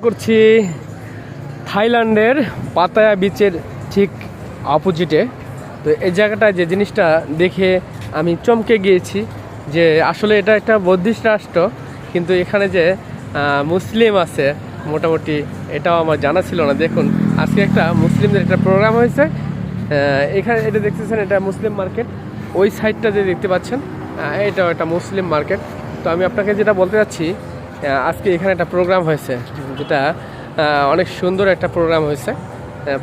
করছি থাইল্যান্ডের পাতায়া বিচের ঠিক অপোজিটে। তো এই জায়গাটায় যে জিনিসটা দেখে আমি চমকে গিয়েছি যে আসলে এটা একটা বৌদ্ধিস্ট রাষ্ট্র, কিন্তু এখানে যে মুসলিম আছে মোটামুটি এটাও আমার জানা ছিল না। দেখুন আজকে একটা মুসলিমদের একটা প্রোগ্রাম হয়েছে এখানে, এটা দেখতেছেন এটা মুসলিম মার্কেট। ওই সাইডটা যে দেখতে পাচ্ছেন এটাও একটা মুসলিম মার্কেট। তো আমি আপনাকে যেটা বলতে চাচ্ছি, আজকে এখানে একটা প্রোগ্রাম হয়েছে যেটা অনেক সুন্দর একটা প্রোগ্রাম হয়েছে।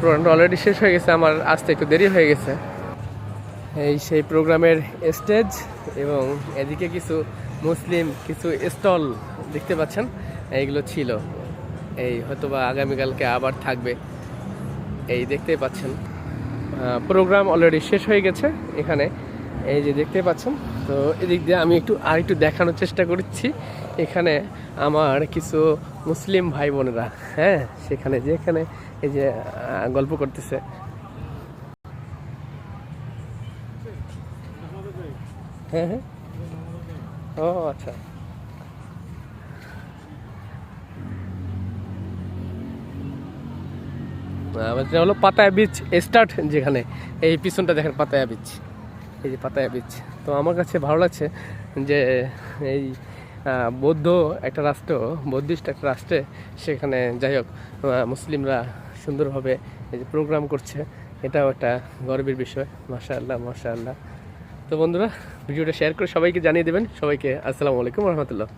প্রোগ্রামটা অলরেডি শেষ হয়ে গেছে, আমার আসতে একটু দেরি হয়ে গেছে। এই সেই প্রোগ্রামের স্টেজ এবং এদিকে কিছু মুসলিম কিছু স্টল দেখতে পাচ্ছেন, এইগুলো ছিল। এই হয়তোবা আগামীকালকে আবার থাকবে, এই দেখতেই পাচ্ছেন। প্রোগ্রাম অলরেডি শেষ হয়ে গেছে এখানে, এই যে দেখতে পাচ্ছেন। তো এদিক দিয়ে আমি একটু দেখানোর চেষ্টা করছি। এখানে আমার কিছু মুসলিম ভাই বোনেরা সেখানে যেখানে এই যে গল্প করতেছে। হ্যাঁ, ও আচ্ছা। আমাদের হলো পাতায়া বিচ স্টার্ট, যেখানে এই পিছনটা দেখেন পাতায়া বিচ, এই যে পাতায়া বিচ। তো আমার কাছে ভালো লাগছে যে এই বৌদ্ধ একটা রাষ্ট্র, বৌদ্ধিস্ট একটা রাষ্ট্রে সেখানে যাই হোক মুসলিমরা সুন্দরভাবে এই যে প্রোগ্রাম করছে, এটাও একটা গর্বের বিষয়। মাশাআল্লাহ মাশাআল্লাহ। তো বন্ধুরা ভিডিওটা শেয়ার করে সবাইকে জানিয়ে দেবেন। সবাইকে আসসালামু আলাইকুম রহমতুল্লাহ।